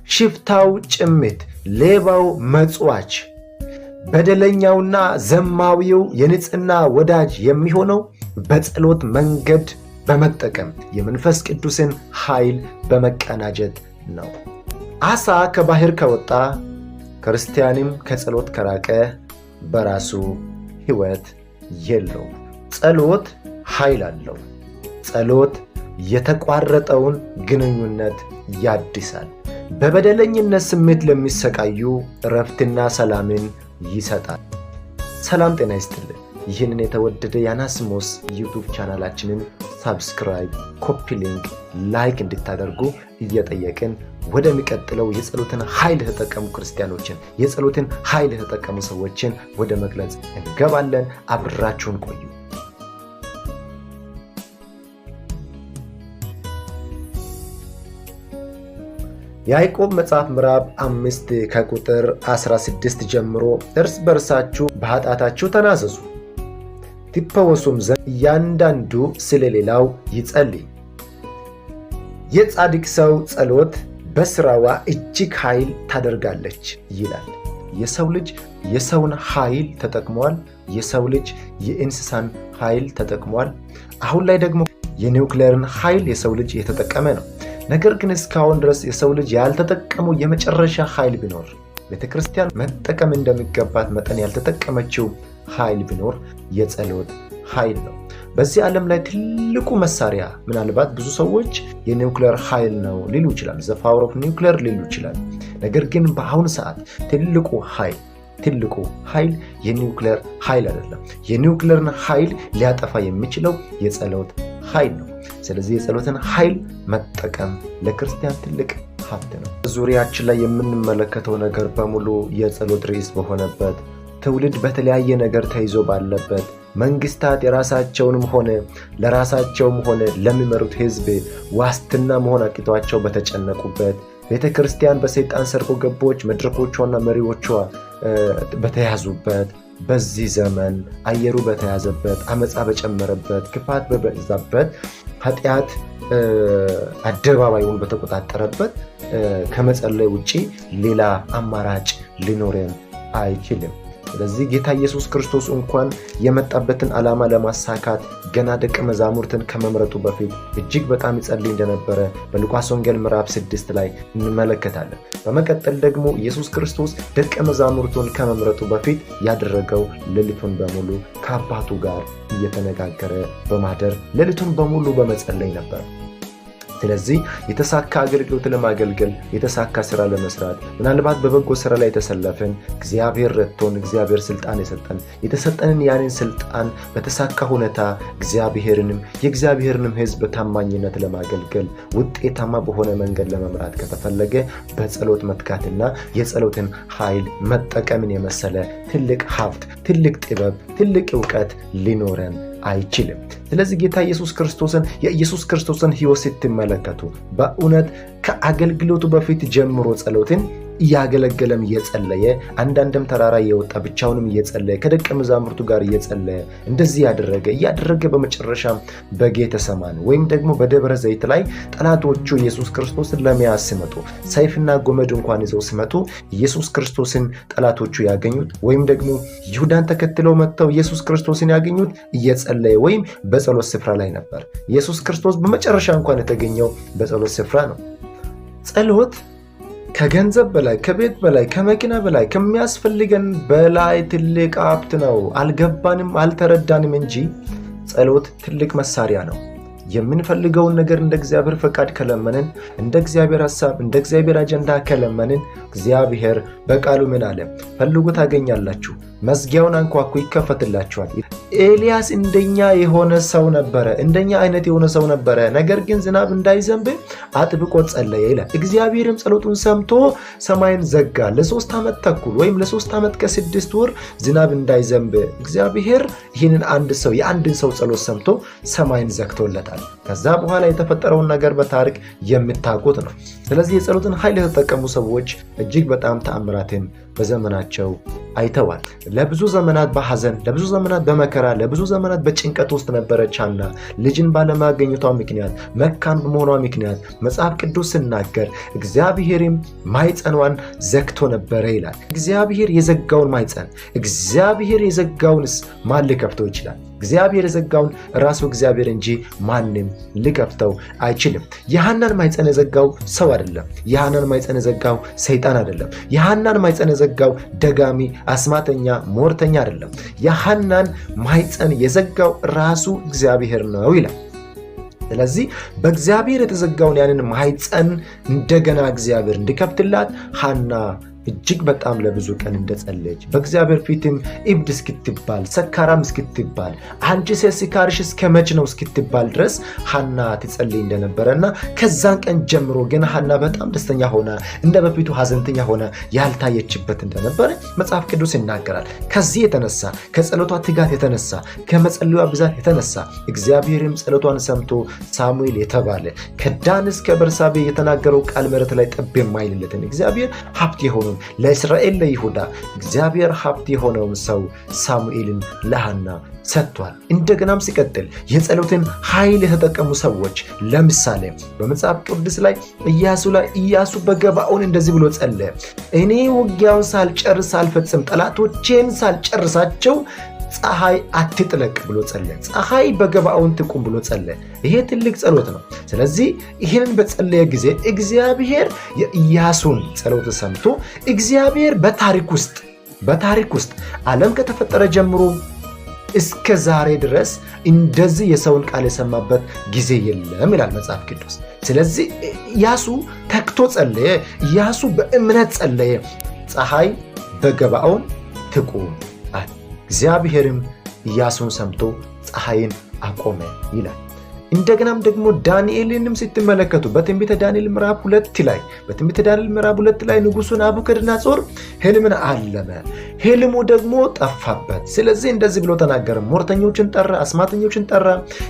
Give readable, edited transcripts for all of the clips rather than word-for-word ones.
ሽፍታው ጭምት፣ ሌባው መጽዋች፣ በደለኛውና ዘማዊው የንጽህና ወዳጅ የሚሆነው በጸሎት መንገድ በመጠቀም የመንፈስ ቅዱስን ኃይል በመቀናጀት ነው። አሳ ከባህር ከወጣ ክርስቲያንም ከጸሎት ከራቀ በራሱ ሕይወት የለው። ጸሎት ኃይል አለው። ጸሎት የተቋረጠውን ግንኙነት ያድሳል። በበደለኝነት ስሜት ለሚሰቃዩ እረፍትና ሰላምን ይሰጣል። ሰላም ጤና ይስጥልን። ይህንን የተወደደ የአናሲሞስ ዩቲዩብ ቻናላችንን ሳብስክራይብ፣ ኮፒ ሊንክ፣ ላይክ እንድታደርጉ እየጠየቅን ወደሚቀጥለው የጸሎትን ኃይል የተጠቀሙ ክርስቲያኖችን፣ የጸሎትን ኃይል የተጠቀሙ ሰዎችን ወደ መግለጽ እንገባለን። አብራችሁን ቆዩ። ያዕቆብ መጽሐፍ ምዕራፍ 5 ከቁጥር 16 ጀምሮ እርስ በርሳችሁ በኃጢአታችሁ ተናዘዙ ትፈወሱም ዘንድ እያንዳንዱ ስለሌላው ይጸልይ። የጻድቅ ሰው ጸሎት በስራዋ እጅግ ኃይል ታደርጋለች ይላል። የሰው ልጅ የሰውን ኃይል ተጠቅሟል። የሰው ልጅ የእንስሳን ኃይል ተጠቅሟል። አሁን ላይ ደግሞ የኒውክሌርን ኃይል የሰው ልጅ የተጠቀመ ነው። ነገር ግን እስካሁን ድረስ የሰው ልጅ ያልተጠቀመው የመጨረሻ ኃይል ቢኖር ቤተክርስቲያን መጠቀም እንደሚገባት መጠን ያልተጠቀመችው ኃይል ቢኖር የጸሎት ኃይል ነው። በዚህ ዓለም ላይ ትልቁ መሳሪያ ምናልባት ብዙ ሰዎች የኒውክሌር ኃይል ነው ሊሉ ይችላል። ዘ ፓወር ኦፍ ኒውክሌር ሊሉ ይችላል። ነገር ግን በአሁኑ ሰዓት ትልቁ ኃይል የኒውክሌር ኃይል አይደለም። የኒውክሌርን ኃይል ሊያጠፋ የሚችለው የጸሎት ኃይል ነው። ስለዚህ የጸሎትን ኃይል መጠቀም ለክርስቲያን ትልቅ ሀብት ነው። ዙሪያችን ላይ የምንመለከተው ነገር በሙሉ የጸሎት ርዕስ በሆነበት፣ ትውልድ በተለያየ ነገር ተይዞ ባለበት፣ መንግስታት የራሳቸውንም ሆነ ለራሳቸውም ሆነ ለሚመሩት ህዝብ ዋስትና መሆን አቅቷቸው በተጨነቁበት፣ ቤተ ክርስቲያን በሰይጣን ሰርጎ ገቦች መድረኮቿና መሪዎቿ በተያዙበት በዚህ ዘመን አየሩ በተያዘበት፣ አመፃ በጨመረበት፣ ክፋት በበዛበት፣ ኃጢአት አደባባዩን በተቆጣጠረበት ከመጸለይ ውጪ ሌላ አማራጭ ሊኖረን አይችልም። ስለዚህ ጌታ ኢየሱስ ክርስቶስ እንኳን የመጣበትን ዓላማ ለማሳካት ገና ደቀ መዛሙርትን ከመምረጡ በፊት እጅግ በጣም ይጸልይ እንደነበረ በሉቃስ ወንጌል ምዕራፍ 6 ላይ እንመለከታለን። በመቀጠል ደግሞ ኢየሱስ ክርስቶስ ደቀ መዛሙርቱን ከመምረጡ በፊት ያደረገው ሌሊቱን በሙሉ ከአባቱ ጋር እየተነጋገረ በማደር ሌሊቱን በሙሉ በመጸለይ ነበር። ስለዚህ የተሳካ አገልግሎት ለማገልገል፣ የተሳካ ስራ ለመስራት፣ ምናልባት በበጎ ስራ ላይ የተሰለፈን እግዚአብሔር ረድቶን፣ እግዚአብሔር ስልጣን የተሰጠንን ያንን ስልጣን በተሳካ ሁኔታ እግዚአብሔርንም የእግዚአብሔርንም ሕዝብ ታማኝነት ለማገልገል ውጤታማ በሆነ መንገድ ለመምራት ከተፈለገ በጸሎት መትጋትና የጸሎትን ኃይል መጠቀምን የመሰለ ትልቅ ሀብት፣ ትልቅ ጥበብ፣ ትልቅ ዕውቀት ሊኖረን አይችልም። ስለዚህ ጌታ የኢየሱስ ክርስቶስን ሕይወት ስትመለከቱ በእውነት ከአገልግሎቱ በፊት ጀምሮ ጸሎትን እያገለገለም እየጸለየ፣ አንዳንድም ተራራ እየወጣ ብቻውንም እየጸለየ ከደቀ መዛሙርቱ ጋር እየጸለየ እንደዚህ እያደረገ በመጨረሻም በጌተሰማኒ ወይም ደግሞ በደብረ ዘይት ላይ ጠላቶቹ ኢየሱስ ክርስቶስን ለመያዝ ሲመጡ ሰይፍና ጎመድ እንኳን ይዘው ሲመጡ ኢየሱስ ክርስቶስን ጠላቶቹ ያገኙት ወይም ደግሞ ይሁዳን ተከትለው መጥተው ኢየሱስ ክርስቶስን ያገኙት እየጸለየ ወይም በጸሎት ስፍራ ላይ ነበር። ኢየሱስ ክርስቶስ በመጨረሻ እንኳን የተገኘው በጸሎት ስፍራ ነው። ጸሎት ከገንዘብ በላይ፣ ከቤት በላይ፣ ከመኪና በላይ፣ ከሚያስፈልገን በላይ ትልቅ ሀብት ነው። አልገባንም፣ አልተረዳንም እንጂ ጸሎት ትልቅ መሳሪያ ነው። የምንፈልገውን ነገር እንደ እግዚአብሔር ፈቃድ ከለመንን፣ እንደ እግዚአብሔር ሐሳብ፣ እንደ እግዚአብሔር አጀንዳ ከለመንን እግዚአብሔር በቃሉ ምን አለ? ፈልጉ ታገኛላችሁ፣ መዝጊያውን አንኳኩ ይከፈትላችኋል። ኤልያስ እንደኛ አይነት የሆነ ሰው ነበረ። ነገር ግን ዝናብ እንዳይዘንብ አጥብቆ ጸለየ ይላል። እግዚአብሔርም ጸሎቱን ሰምቶ ሰማይን ዘጋ። ለ3 ዓመት ተኩል ወይም ለ3 ዓመት ከ6 ወር ዝናብ እንዳይዘንብ እግዚአብሔር ይህንን የአንድን ሰው ጸሎት ሰምቶ ሰማይን ዘግቶለታል። ከዛ በኋላ የተፈጠረውን ነገር በታሪክ የምታውቁት ነው። ስለዚህ የጸሎትን ኃይል የተጠቀሙ ሰዎች እጅግ በጣም ተአምራትን በዘመናቸው አይተዋል። ለብዙ ዘመናት በሐዘን፣ ለብዙ ዘመናት በመከራ፣ ለብዙ ዘመናት በጭንቀት ውስጥ ነበረች ሐና። ልጅን ባለማግኘቷ ምክንያት፣ መካን በመሆኗ ምክንያት መጽሐፍ ቅዱስ ሲናገር እግዚአብሔርም ማኅፀኗን ዘግቶ ነበረ ይላል። እግዚአብሔር የዘጋውን ማኅፀን፣ እግዚአብሔር የዘጋውንስ ማን ሊከፍተው ይችላል? እግዚአብሔር የዘጋውን ራሱ እግዚአብሔር እንጂ ማንም ሊከፍተው አይችልም። የሐናን ማኅፀን የዘጋው ሰው አይደለም። የሐናን ማኅፀን የዘጋው ሰይጣን አይደለም። የሐናን ማኅፀን የዘጋው ደጋሚ፣ አስማተኛ፣ ሟርተኛ አይደለም። የሐናን ማኅፀን የዘጋው ራሱ እግዚአብሔር ነው ይላል። ስለዚህ በእግዚአብሔር የተዘጋውን ያንን ማኅፀን እንደገና እግዚአብሔር እንዲከፍትላት ሐና እጅግ በጣም ለብዙ ቀን እንደጸለየች በእግዚአብሔር ፊትም እብድ እስክትባል ሰካራም እስክትባል አንቺ ሴት ስካርሽ እስከ መች ነው እስክትባል ድረስ ሐና ትጸልይ እንደነበረና ከዛን ቀን ጀምሮ ግን ሐና በጣም ደስተኛ ሆና እንደ በፊቱ ሐዘንተኛ ሆና ያልታየችበት እንደነበረ መጽሐፍ ቅዱስ ይናገራል። ከዚህ የተነሳ ከጸሎቷ ትጋት የተነሳ ከመጸለዩዋ ብዛት የተነሳ እግዚአብሔርም ጸሎቷን ሰምቶ ሳሙኤል የተባለ ከዳን እስከ ቤርሳቤ የተናገረው ቃል መሬት ላይ ጠብ የማይልለትን እግዚአብሔር ሀብት የሆነ ለእስራኤል ለይሁዳ እግዚአብሔር ሀብት የሆነውን ሰው ሳሙኤልን ለሐና ሰጥቷል። እንደገናም ሲቀጥል የጸሎትን ኃይል የተጠቀሙ ሰዎች ለምሳሌ በመጽሐፍ ቅዱስ ላይ ኢያሱ በገባኦን እንደዚህ ብሎ ጸለየ። እኔ ውጊያውን ሳልጨርስ ሳልፈጽም ጠላቶቼን ሳልጨርሳቸው ፀሐይ አትጥለቅ ብሎ ጸለየ። ፀሐይ በገባኦን ትቁም ብሎ ጸለየ። ይሄ ትልቅ ጸሎት ነው። ስለዚህ ይህንን በጸለየ ጊዜ እግዚአብሔር የኢያሱን ጸሎት ሰምቶ እግዚአብሔር በታሪክ ውስጥ ዓለም ከተፈጠረ ጀምሮ እስከ ዛሬ ድረስ እንደዚህ የሰውን ቃል የሰማበት ጊዜ የለም ይላል መጽሐፍ ቅዱስ። ስለዚህ ኢያሱ ተክቶ ጸለየ። ኢያሱ በእምነት ጸለየ። ፀሐይ በገባኦን ትቁም፣ እግዚአብሔርም ኢያሱን ሰምቶ ፀሐይን አቆመ ይላል። እንደገናም ደግሞ ዳንኤልንም ስትመለከቱ በትንቢተ ዳንኤል ምዕራፍ 2 ላይ ንጉሡ ናቡከደነፆር ሕልምን አለመ። ሕልሙ ደግሞ ጠፋበት። ስለዚህ እንደዚህ ብሎ ተናገረ። ሟርተኞችን ጠራ፣ አስማተኞችን ጠራ፣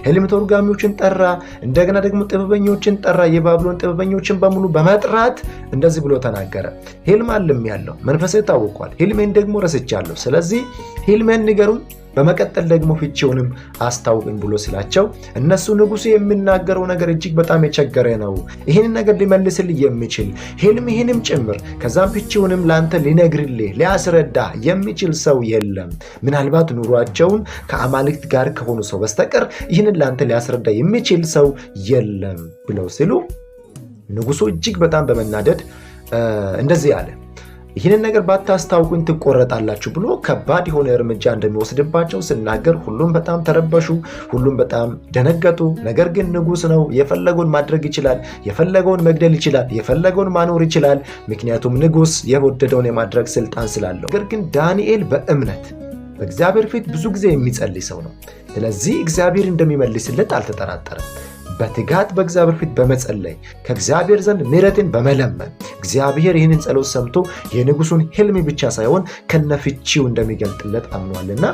ሕልም ተርጓሚዎችን ጠራ፣ እንደገና ደግሞ ጥበበኞችን ጠራ። የባቢሎን ጥበበኞችን በሙሉ በመጥራት እንደዚህ ብሎ ተናገረ። ሕልም አለም ያለው መንፈሴ ታውቋል፣ ሕልሜን ደግሞ ረስቻለሁ። ስለዚህ ሕልሜን ንገሩኝ፣ በመቀጠል ደግሞ ፍቺውንም አስታውቁኝ ብሎ ሲላቸው እነሱ ንጉሡ የሚናገረው ነገር እጅግ በጣም የቸገረ ነው፣ ይህንን ነገር ሊመልስልህ የሚችል ሕልምህንም ጭምር ከዛም ፍቺውንም ለአንተ ሊነግርልህ ሊያስረዳ የሚችል ሰው የለም፣ ምናልባት ኑሯቸውን ከአማልክት ጋር ከሆኑ ሰው በስተቀር ይህንን ለአንተ ሊያስረዳ የሚችል ሰው የለም ብለው ሲሉ ንጉሡ እጅግ በጣም በመናደድ እንደዚህ አለ። ይህንን ነገር ባታስታውቁኝ ትቆረጣላችሁ ብሎ ከባድ የሆነ እርምጃ እንደሚወስድባቸው ሲናገር ሁሉም በጣም ተረበሹ፣ ሁሉም በጣም ደነገጡ። ነገር ግን ንጉሥ ነው፣ የፈለገውን ማድረግ ይችላል፣ የፈለገውን መግደል ይችላል፣ የፈለገውን ማኖር ይችላል። ምክንያቱም ንጉሥ የወደደውን የማድረግ ስልጣን ስላለው። ነገር ግን ዳንኤል በእምነት በእግዚአብሔር ፊት ብዙ ጊዜ የሚጸልይ ሰው ነው። ስለዚህ እግዚአብሔር እንደሚመልስለት አልተጠራጠረም። በትጋት በእግዚአብሔር ፊት በመጸለይ ከእግዚአብሔር ዘንድ ምሕረትን በመለመን እግዚአብሔር ይህንን ጸሎት ሰምቶ የንጉሡን ሕልም ብቻ ሳይሆን ከነፍቺው እንደሚገልጥለት አምኗልና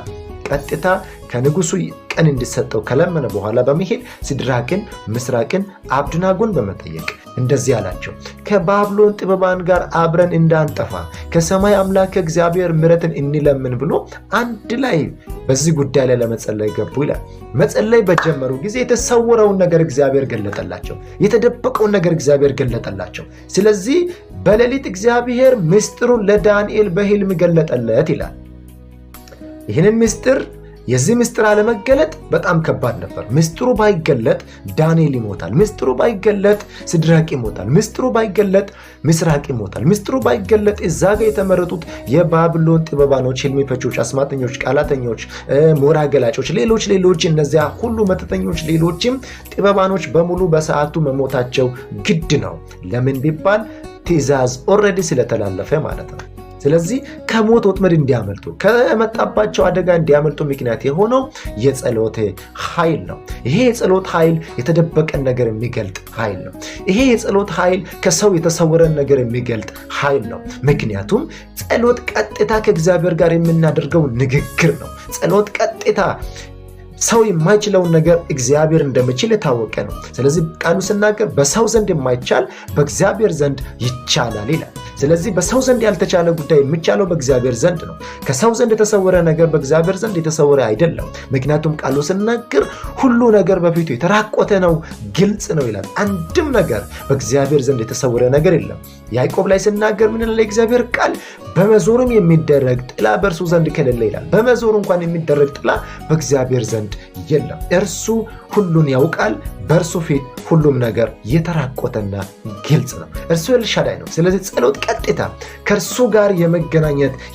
ቀጥታ ከንጉሡ ቀን እንዲሰጠው ከለመነ በኋላ በመሄድ ሲድራቅን፣ ምስራቅን፣ አብደናጎን በመጠየቅ እንደዚህ አላቸው። ከባቢሎን ጥበባን ጋር አብረን እንዳንጠፋ ከሰማይ አምላክ እግዚአብሔር ምሕረትን እንለምን ብሎ አንድ ላይ በዚህ ጉዳይ ላይ ለመጸለይ ገቡ ይላል። መጸለይ በጀመሩ ጊዜ የተሰወረውን ነገር እግዚአብሔር ገለጠላቸው፣ የተደበቀውን ነገር እግዚአብሔር ገለጠላቸው። ስለዚህ በሌሊት እግዚአብሔር ምስጢሩን ለዳንኤል በሕልም ገለጠለት ይላል። ይህንን ምስጢር የዚህ ምስጢር አለመገለጥ በጣም ከባድ ነበር። ምስጢሩ ባይገለጥ ዳንኤል ይሞታል፣ ምስጢሩ ባይገለጥ ሲድራቅ ይሞታል፣ ምስጢሩ ባይገለጥ ምስራቅ ይሞታል፣ ምስጢሩ ባይገለጥ እዛ ጋር የተመረጡት የባቢሎን ጥበባኖች፣ ሕልም ፈቺዎች፣ አስማተኞች፣ ቃላተኞች፣ ሞራ ገላጮች፣ ሌሎች እነዚያ ሁሉ መተተኞች፣ ሌሎችም ጥበባኖች በሙሉ በሰዓቱ መሞታቸው ግድ ነው። ለምን ቢባል ትእዛዝ ኦልሬዲ ስለተላለፈ ማለት ነው። ስለዚህ ከሞት ወጥመድ እንዲያመልጡ ከመጣባቸው አደጋ እንዲያመልጡ ምክንያት የሆነው የጸሎት ኃይል ነው። ይሄ የጸሎት ኃይል የተደበቀን ነገር የሚገልጥ ኃይል ነው። ይሄ የጸሎት ኃይል ከሰው የተሰወረን ነገር የሚገልጥ ኃይል ነው። ምክንያቱም ጸሎት ቀጥታ ከእግዚአብሔር ጋር የምናደርገው ንግግር ነው። ጸሎት ቀጥታ ሰው የማይችለውን ነገር እግዚአብሔር እንደሚችል የታወቀ ነው። ስለዚህ ቃሉ ሲናገር በሰው ዘንድ የማይቻል በእግዚአብሔር ዘንድ ይቻላል ይላል። ስለዚህ በሰው ዘንድ ያልተቻለ ጉዳይ የሚቻለው በእግዚአብሔር ዘንድ ነው። ከሰው ዘንድ የተሰወረ ነገር በእግዚአብሔር ዘንድ የተሰወረ አይደለም። ምክንያቱም ቃሉ ሲናገር ሁሉ ነገር በፊቱ የተራቆተ ነው፣ ግልጽ ነው ይላል። አንድም ነገር በእግዚአብሔር ዘንድ የተሰወረ ነገር የለም። ያዕቆብ ላይ ሲናገር ምን ይላል የእግዚአብሔር ቃል? በመዞርም የሚደረግ ጥላ በእርሱ ዘንድ ከሌለ ይላል። በመዞር እንኳን የሚደረግ ጥላ በእግዚአብሔር ዘንድ የለም። እርሱ ሁሉን ያውቃል። በእርሱ ፊት ሁሉም ነገር የተራቆተና ግልጽ ነው። እርሱ ኤልሻዳይ ነው። ስለዚህ ጸሎት ቀጥታ ከእርሱ ጋር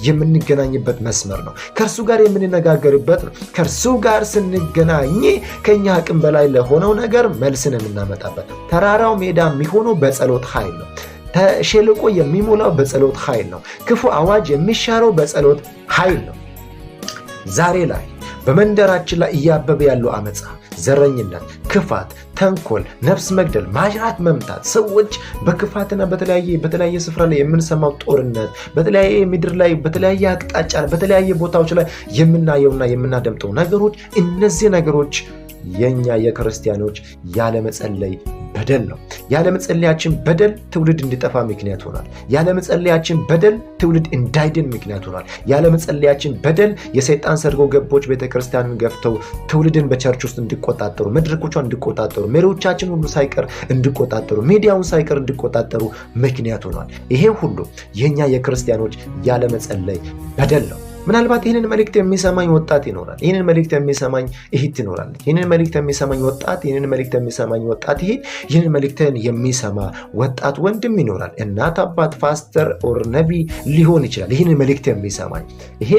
የምንገናኝበት መስመር ነው። ከእርሱ ጋር የምንነጋገርበት ነው። ከእርሱ ጋር ስንገናኝ ከኛ አቅም በላይ ለሆነው ነገር መልስን የምናመጣበት። ተራራው ሜዳ የሚሆነው በጸሎት ኃይል ነው። ሸለቆ የሚሞላው በጸሎት ኃይል ነው። ክፉ አዋጅ የሚሻረው በጸሎት ኃይል ነው። ዛሬ ላይ በመንደራችን ላይ እያበበ ያለው አመፃ፣ ዘረኝነት፣ ክፋት፣ ተንኮል፣ ነፍስ መግደል፣ ማጅራት መምታት፣ ሰዎች በክፋትና በተለያየ ስፍራ ላይ የምንሰማው ጦርነት፣ በተለያየ ምድር ላይ በተለያየ አቅጣጫ በተለያየ ቦታዎች ላይ የምናየውና የምናደምጠው ነገሮች፣ እነዚህ ነገሮች የኛ የክርስቲያኖች ያለመጸለይ በደል ነው። ያለመጸለያችን በደል ትውልድ እንዲጠፋ ምክንያት ሆኗል። ያለመጸለያችን በደል ትውልድ እንዳይድን ምክንያት ሆኗል። ያለመጸለያችን በደል የሰይጣን ሰርጎ ገቦች ቤተክርስቲያንን ገፍተው ትውልድን በቸርች ውስጥ እንዲቆጣጠሩ፣ መድረኮቿን እንዲቆጣጠሩ፣ መሪዎቻችን ሁሉ ሳይቀር እንዲቆጣጠሩ፣ ሚዲያውን ሳይቀር እንዲቆጣጠሩ ምክንያት ሆኗል። ይሄ ሁሉ የኛ የክርስቲያኖች ያለመጸለይ በደል ነው። ምናልባት ይህንን መልእክት የሚሰማኝ ወጣት ይኖራል። ይህንን መልእክት የሚሰማኝ እህት ትኖራለች። ይህንን መልእክት የሚሰማኝ ወጣት፣ ይህንን መልእክት የሚሰማኝ ወጣት እህት፣ ይህንን መልእክትን የሚሰማ ወጣት ወንድም ይኖራል። እናት፣ አባት፣ ፓስተር ኦር ነቢይ ሊሆን ይችላል። ይህንን መልእክት የሚሰማኝ ይሄ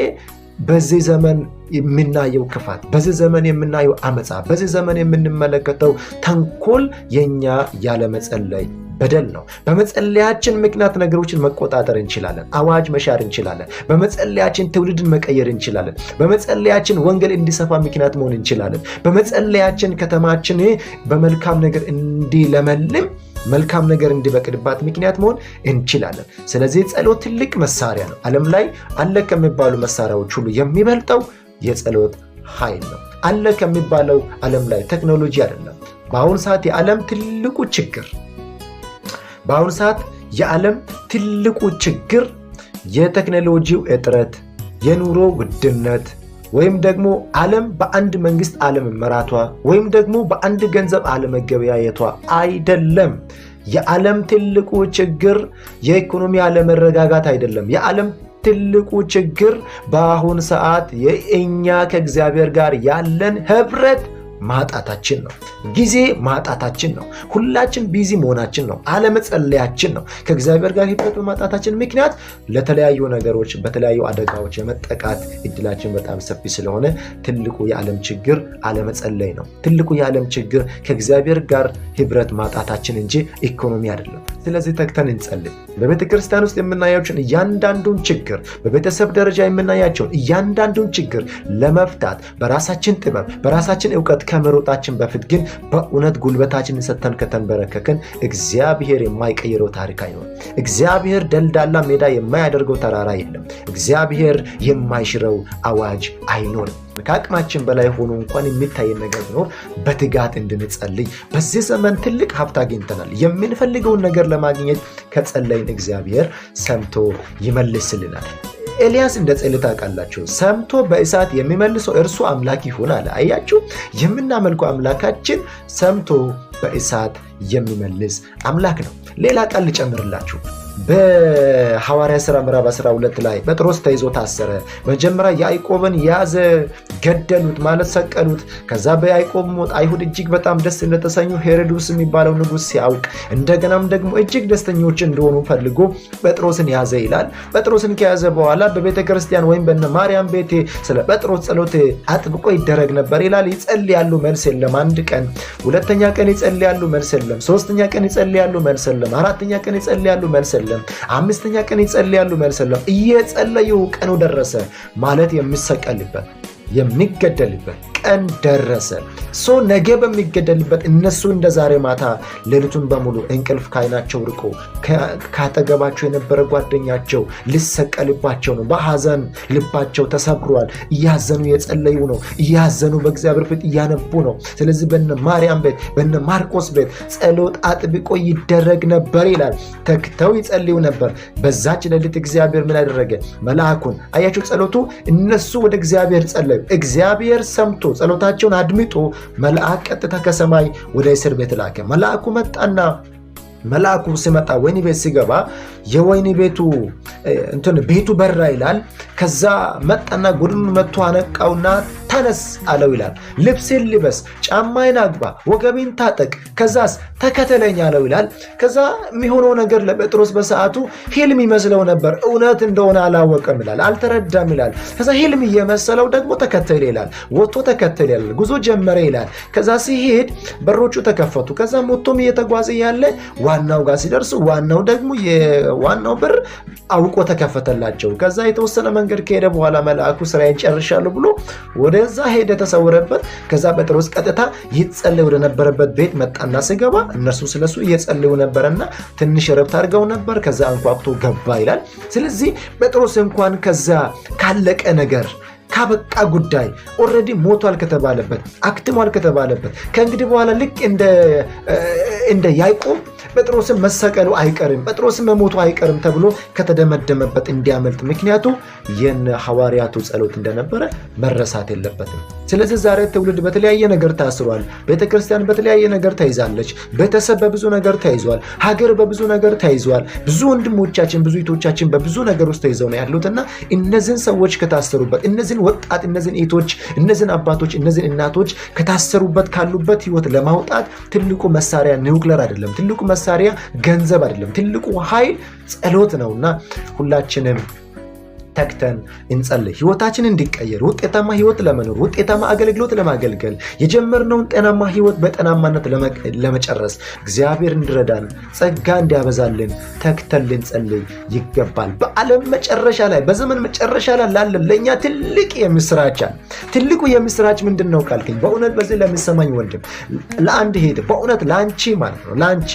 በዚህ ዘመን የምናየው ክፋት፣ በዚህ ዘመን የምናየው አመፃ፣ በዚህ ዘመን የምንመለከተው ተንኮል የኛ ያለመጸለይ በደል ነው። በመጸለያችን ምክንያት ነገሮችን መቆጣጠር እንችላለን። አዋጅ መሻር እንችላለን። በመጸለያችን ትውልድን መቀየር እንችላለን። በመጸለያችን ወንጌል እንዲሰፋ ምክንያት መሆን እንችላለን። በመጸለያችን ከተማችን በመልካም ነገር እንዲለመልም፣ መልካም ነገር እንዲበቅልባት ምክንያት መሆን እንችላለን። ስለዚህ ጸሎት ትልቅ መሳሪያ ነው። ዓለም ላይ አለ ከሚባሉ መሳሪያዎች ሁሉ የሚበልጠው የጸሎት ኃይል ነው። አለ ከሚባለው ዓለም ላይ ቴክኖሎጂ አይደለም። በአሁኑ ሰዓት የዓለም ትልቁ ችግር የቴክኖሎጂው እጥረት፣ የኑሮ ውድነት፣ ወይም ደግሞ ዓለም በአንድ መንግስት አለመመራቷ፣ ወይም ደግሞ በአንድ ገንዘብ አለመገበያየቷ አይደለም። የዓለም ትልቁ ችግር የኢኮኖሚ አለመረጋጋት አይደለም። የዓለም ትልቁ ችግር በአሁን ሰዓት የእኛ ከእግዚአብሔር ጋር ያለን ህብረት ማጣታችን ነው። ጊዜ ማጣታችን ነው። ሁላችን ቢዚ መሆናችን ነው። አለመጸለያችን ነው። ከእግዚአብሔር ጋር ህብረት በማጣታችን ምክንያት ለተለያዩ ነገሮች በተለያዩ አደጋዎች የመጠቃት እድላችን በጣም ሰፊ ስለሆነ ትልቁ የዓለም ችግር አለመጸለይ ነው። ትልቁ የዓለም ችግር ከእግዚአብሔር ጋር ህብረት ማጣታችን እንጂ ኢኮኖሚ አይደለም። ስለዚህ ተግተን እንጸልይ። በቤተ ክርስቲያን ውስጥ የምናያቸውን እያንዳንዱን ችግር፣ በቤተሰብ ደረጃ የምናያቸውን እያንዳንዱን ችግር ለመፍታት በራሳችን ጥበብ በራሳችን እውቀት ከመሮጣችን በፊት ግን በእውነት ጉልበታችንን ሰጥተን ከተንበረከክን እግዚአብሔር የማይቀይረው ታሪክ አይኖርም። እግዚአብሔር ደልዳላ ሜዳ የማያደርገው ተራራ የለም። እግዚአብሔር የማይሽረው አዋጅ አይኖርም። ከአቅማችን በላይ ሆኖ እንኳን የሚታየን ነገር ቢኖር በትጋት እንድንጸልይ። በዚህ ዘመን ትልቅ ሀብት አግኝተናል። የምንፈልገውን ነገር ለማግኘት ከጸለይን እግዚአብሔር ሰምቶ ይመልስልናል። ኤልያስ እንደጸለየ ታውቃላችሁ። ሰምቶ በእሳት የሚመልሰው እርሱ አምላክ ይሁን አለ። አያችሁ፣ የምናመልከው አምላካችን ሰምቶ በእሳት የሚመልስ አምላክ ነው። ሌላ ቃል ልጨምርላችሁ። በሐዋርያ ሥራ ምዕራፍ 12 ላይ ጴጥሮስ ተይዞ ታሰረ። መጀመሪያ ያዕቆብን ያዘ፣ ገደሉት ማለት ሰቀሉት። ከዛ በያዕቆብ ሞት አይሁድ እጅግ በጣም ደስ እንደተሰኙ ሄሮድስ የሚባለው ንጉሥ ሲያውቅ እንደገናም ደግሞ እጅግ ደስተኞች እንደሆኑ ፈልጎ ጴጥሮስን ያዘ ይላል። ጴጥሮስን ከያዘ በኋላ በቤተ ክርስቲያን ወይም በነ ማርያም ቤት ስለ ጴጥሮስ ጸሎት አጥብቆ ይደረግ ነበር ይላል። ይጸልያሉ፣ መልስ የለም። አንድ ቀን፣ ሁለተኛ ቀን ይጸልያሉ፣ መልስ የለም። ሶስተኛ ቀን ይጸልያሉ፣ መልስ የለም። አራተኛ ቀን ይጸልያሉ፣ መልስ የለም። አምስተኛ ቀን ይጸልያሉ፣ መልስ የለም። እየጸለዩ ቀኑ ደረሰ ማለት የሚሰቀልበት የሚገደልበት ቀን ደረሰ። ነገ በሚገደልበት እነሱ እንደ ዛሬ ማታ ሌሊቱን በሙሉ እንቅልፍ ከዓይናቸው ርቆ ካጠገባቸው የነበረ ጓደኛቸው ሊሰቀልባቸው ነው። በሐዘን ልባቸው ተሰብሯል። እያዘኑ የጸለዩ ነው። እያዘኑ በእግዚአብሔር ፊት እያነቡ ነው። ስለዚህ በነ ማርያም ቤት በነ ማርቆስ ቤት ጸሎት አጥብቆ ይደረግ ነበር ይላል። ተግተው ይጸልዩ ነበር። በዛች ሌሊት እግዚአብሔር ምን አደረገ? መልአኩን አያችሁ፣ ጸሎቱ እነሱ ወደ እግዚአብሔር ጸለዩ። እግዚአብሔር ሰምቶ ጸሎታቸውን አድምጦ መልአክ ቀጥታ ከሰማይ ወደ እስር ቤት ላከ። መልአኩ መጣና መልአኩ ሲመጣ ወይኒ ቤት ሲገባ የወይኒ ቤቱ ቤቱ በራ ይላል። ከዛ መጣና ጎድኑን መጥቶ አነቃውና ተነስ አለው ይላል። ልብስን ልበስ፣ ጫማይን አግባ፣ ወገቤን ታጠቅ፣ ከዛስ ተከተለኝ አለው ይላል። ከዛ የሚሆነው ነገር ለጴጥሮስ በሰዓቱ ህልም ይመስለው ነበር። እውነት እንደሆነ አላወቀም ይላል፣ አልተረዳም ይላል። ከዛ ህልም እየመሰለው ደግሞ ተከተለ ይላል። ወጥቶ ተከተለ ይላል። ጉዞ ጀመረ ይላል። ከዛ ሲሄድ በሮቹ ተከፈቱ። ከዛ ሞቶም እየተጓዘ ያለ ዋናው ጋር ሲደርሱ ዋናው በር አውቆ ተከፈተላቸው። ከዛ የተወሰነ መንገድ ከሄደ በኋላ መልአኩ ስራዬን ጨርሻለሁ ብሎ ወደዛ ሄደ፣ ተሰወረበት። ከዛ ጴጥሮስ ቀጥታ ይጸልይ ወደ ነበረበት ቤት መጣና ሲገባ እነርሱ ስለሱ እየጸለዩ ነበርና ትንሽ ረፍት አድርገው ነበር። ከዛ አንኳኩቶ ገባ ይላል። ስለዚህ ጴጥሮስ እንኳን ከዛ ካለቀ ነገር ካበቃ ጉዳይ ኦልሬዲ ሞቷል ከተባለበት አክትሟል ከተባለበት ከእንግዲህ በኋላ ልክ እንደ ያዕቆብ ጴጥሮስን መሰቀሉ አይቀርም፣ ጴጥሮስን መሞቱ አይቀርም ተብሎ ከተደመደመበት እንዲያመልጥ ምክንያቱ የነ ሐዋርያቱ ጸሎት እንደነበረ መረሳት የለበትም። ስለዚህ ዛሬ ትውልድ በተለያየ ነገር ታስሯል። ቤተክርስቲያን በተለያየ ነገር ተይዛለች። ቤተሰብ በብዙ ነገር ተይዟል። ሀገር በብዙ ነገር ተይዟል። ብዙ ወንድሞቻችን ብዙ እህቶቻችን በብዙ ነገር ውስጥ ተይዘው ነው ያሉትና እነዚህን ሰዎች ከታሰሩበት እነዚህን ወጣት እነዚህን እህቶች እነዚህን አባቶች እነዚህን እናቶች ከታሰሩበት ካሉበት ህይወት ለማውጣት ትልቁ መሳሪያ ኒውክሌር አይደለም። ትልቁ መሳሪያ ገንዘብ አይደለም። ትልቁ ኃይል ጸሎት ነውና ሁላችንም ተክተን እንጸልይ። ህይወታችን እንዲቀየር ውጤታማ ህይወት ለመኖር ውጤታማ አገልግሎት ለማገልገል የጀመርነውን ጤናማ ህይወት በጤናማነት ለመጨረስ እግዚአብሔር እንዲረዳን ጸጋ እንዲያበዛልን ተክተን ልንጸልይ ይገባል። በዓለም መጨረሻ ላይ በዘመን መጨረሻ ላይ ላለን ለእኛ ትልቅ የምስራች አለ። ትልቁ የምስራች ምንድን ነው ካልከኝ በእውነት በዚህ ለሚሰማኝ ወንድም ለአንድ ሄድ በእውነት ለአንቺ ማለት ነው ለአንቺ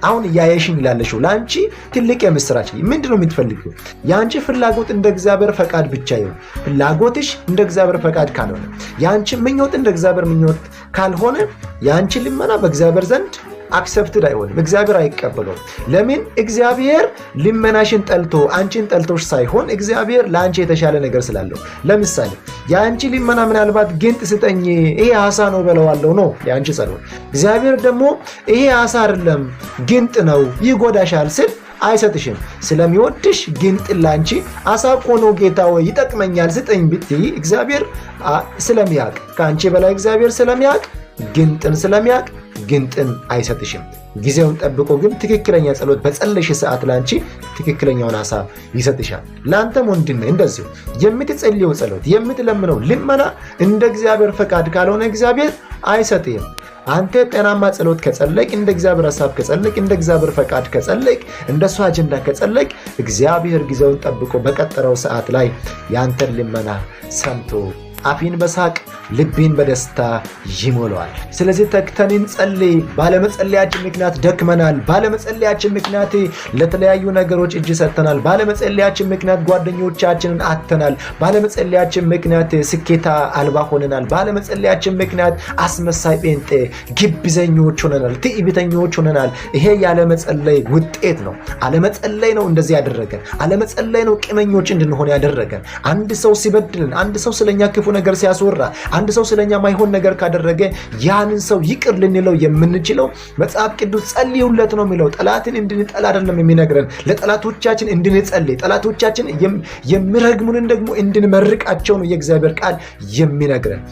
አሁን እያየሽኝ ላለሽው ለአንቺ ትልቅ የምስራች ምንድን ነው የምትፈልጊው? የአንቺ ፍላጎት እንደ እግዚአብሔር ፈቃድ ብቻ ይሁን። ፍላጎትሽ እንደ እግዚአብሔር ፈቃድ ካልሆነ ያንቺ ምኞት እንደ እግዚአብሔር ምኞት ካልሆነ ያንቺ ልመና በእግዚአብሔር ዘንድ አክሰፕትድ አይሆንም። እግዚአብሔር አይቀበለውም። ለምን? እግዚአብሔር ልመናሽን ጠልቶ አንቺን ጠልቶሽ ሳይሆን እግዚአብሔር ለአንቺ የተሻለ ነገር ስላለው። ለምሳሌ የአንቺ ልመና ምናልባት ጊንጥ ስጠኝ ይሄ ዓሳ ነው በለዋለሁ ነው የአንቺ ጸሎት። እግዚአብሔር ደግሞ ይሄ ዓሳ አይደለም ጊንጥ ነው ይጎዳሻል ስል አይሰጥሽም። ስለሚወድሽ ጊንጥ ላንቺ ዓሳ እኮ ነው ጌታ ወይ ይጠቅመኛል ስጠኝ ብትይ እግዚአብሔር ስለሚያውቅ ከአንቺ በላይ እግዚአብሔር ስለሚያውቅ ጊንጥን ስለሚያውቅ ጊንጥን አይሰጥሽም። ጊዜውን ጠብቆ ግን ትክክለኛ ጸሎት በጸለሽ ሰዓት ላንቺ ትክክለኛውን ዓሳ ይሰጥሻል። ላንተም ወንድም እንደዚሁ የምትጸልየው ጸሎት የምትለምነው ልመና እንደ እግዚአብሔር ፈቃድ ካልሆነ እግዚአብሔር አይሰጥም። አንተ ጤናማ ጸሎት ከጸለቅ እንደ እግዚአብሔር ሐሳብ ከጸለቅ እንደ እግዚአብሔር ፈቃድ ከጸለቅ እንደሱ አጀንዳ ከጸለቅ እግዚአብሔር ጊዜውን ጠብቆ በቀጠረው ሰዓት ላይ ያንተን ልመና ሰምቶ አፊን በሳቅ ልቤን በደስታ ይሞላዋል። ስለዚህ ተክተን እንጸልይ። ባለመጸለያችን ምክንያት ደክመናል። ባለመጸለያችን ምክንያት ለተለያዩ ነገሮች እጅ ሰጥተናል። ባለመጸለያችን ምክንያት ጓደኞቻችንን አጥተናል። ባለመጸለያችን ምክንያት ስኬታ አልባ ሆነናል። ባለመጸለያችን ምክንያት አስመሳይ ጴንጤ ግብዘኞች ሆነናል፣ ትዕቢተኞች ሆነናል። ይሄ ያለመጸለይ ውጤት ነው። አለመጸለይ ነው እንደዚህ ያደረገን። አለመጸለይ ነው ቂመኞች እንድንሆን ያደረገን። አንድ ሰው ሲበድልን፣ አንድ ሰው ስለኛ ክፉ ነገር ሲያስወራ፣ አንድ ሰው ስለኛ ማይሆን ነገር ካደረገ ያንን ሰው ይቅር ልንለው የምንችለው መጽሐፍ ቅዱስ ጸልዩለት ነው የሚለው። ጠላትን እንድንጠላ አይደለም የሚነግረን፣ ለጠላቶቻችን እንድንጸልይ፣ ጠላቶቻችን የሚረግሙንን ደግሞ እንድንመርቃቸው ነው የእግዚአብሔር ቃል የሚነግረን።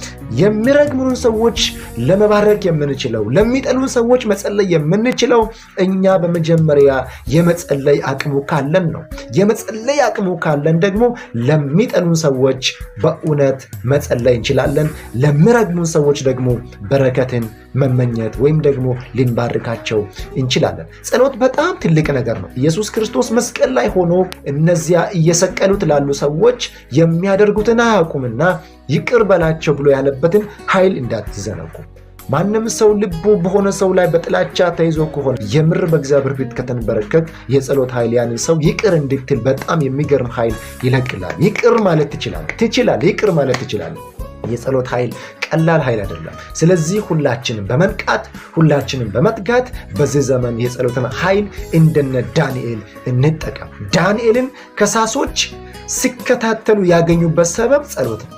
የሚረግሙንን ሰዎች ለመባረክ የምንችለው፣ ለሚጠሉን ሰዎች መጸለይ የምንችለው እኛ በመጀመሪያ የመጸለይ አቅሙ ካለን ነው። የመጸለይ አቅሙ ካለን ደግሞ ለሚጠሉን ሰዎች በእውነት መጸለይ እንችላለን። ለሚረግሙን ሰዎች ደግሞ በረከትን መመኘት ወይም ደግሞ ልንባርካቸው እንችላለን። ጸሎት በጣም ትልቅ ነገር ነው። ኢየሱስ ክርስቶስ መስቀል ላይ ሆኖ እነዚያ እየሰቀሉት ላሉ ሰዎች የሚያደርጉትን አያውቁምና ይቅር በላቸው ብሎ ያለበትን ኃይል እንዳትዘነጉ። ማንም ሰው ልቡ በሆነ ሰው ላይ በጥላቻ ተይዞ ከሆነ የምር በእግዚአብሔር ፊት ከተንበረከክ የጸሎት ኃይል ያንን ሰው ይቅር እንድትል በጣም የሚገርም ኃይል ይለቅላል። ይቅር ማለት ትችላለህ። ይቅር ማለት ትችላለህ። የጸሎት ኃይል ቀላል ኃይል አይደለም። ስለዚህ ሁላችንም በመንቃት ሁላችንም በመትጋት በዚህ ዘመን የጸሎትን ኃይል እንደነ ዳንኤል እንጠቀም። ዳንኤልን ከሳሶች ሲከታተሉ ያገኙበት ሰበብ ጸሎት ነው።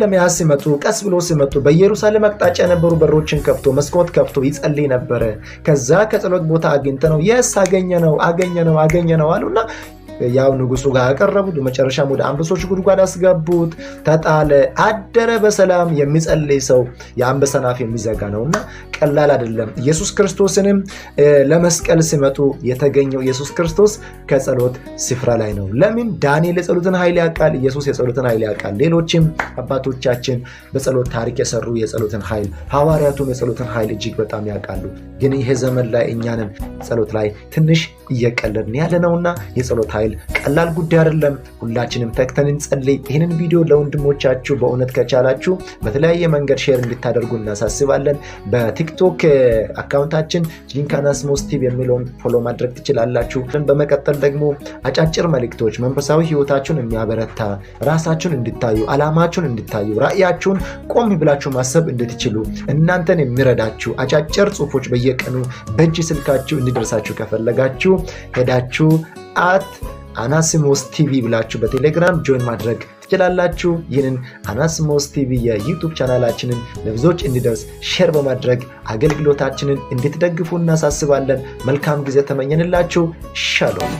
ለመያዝ ሲመጡ ቀስ ብሎ ሲመጡ በኢየሩሳሌም አቅጣጫ የነበሩ በሮችን ከፍቶ መስኮት ከፍቶ ይጸልይ ነበረ። ከዛ ከጸሎት ቦታ አግኝተነው አገኘነው አሉና ያው ንጉሱ ጋር ያቀረቡት መጨረሻም ወደ አንበሶች ጉድጓድ አስገቡት። ተጣለ፣ አደረ በሰላም። የሚጸልይ ሰው የአንበሳን አፍ የሚዘጋ ነውና ቀላል አይደለም። ኢየሱስ ክርስቶስንም ለመስቀል ሲመጡ የተገኘው ኢየሱስ ክርስቶስ ከጸሎት ስፍራ ላይ ነው። ለምን? ዳንኤል የጸሎትን ኃይል ያውቃል። ኢየሱስ የጸሎትን ኃይል ያውቃል። ሌሎችም አባቶቻችን በጸሎት ታሪክ የሰሩ የጸሎትን ኃይል፣ ሐዋርያቱም የጸሎትን ኃይል እጅግ በጣም ያውቃሉ። ግን ይሄ ዘመን ላይ እኛንም ጸሎት ላይ ትንሽ እየቀለድን ያለነውና የጸሎት ኃይል ቀላል ጉዳይ አይደለም። ሁላችንም ተግተን እንጸልይ። ይህንን ቪዲዮ ለወንድሞቻችሁ በእውነት ከቻላችሁ በተለያየ መንገድ ሼር እንድታደርጉ እናሳስባለን። በቲክቶክ አካውንታችን ጂንካናስሞስ ቲቪ የሚለውን ፎሎ ማድረግ ትችላላችሁ። በመቀጠል ደግሞ አጫጭር መልእክቶች መንፈሳዊ ህይወታችሁን የሚያበረታ ራሳችሁን እንድታዩ፣ አላማችሁን እንድታዩ፣ ራእያችሁን ቆም ብላችሁ ማሰብ እንድትችሉ እናንተን የሚረዳችሁ አጫጭር ጽሁፎች በየቀኑ በእጅ ስልካችሁ እንዲደርሳችሁ ከፈለጋችሁ ሄዳችሁ አናሲሞስ ቲቪ ብላችሁ በቴሌግራም ጆይን ማድረግ ትችላላችሁ። ይህንን አናሲሞስ ቲቪ የዩቲዩብ ቻናላችንን ለብዙዎች እንዲደርስ ሼር በማድረግ አገልግሎታችንን እንድትደግፉ እናሳስባለን። መልካም ጊዜ ተመኘንላችሁ። ሻሎም።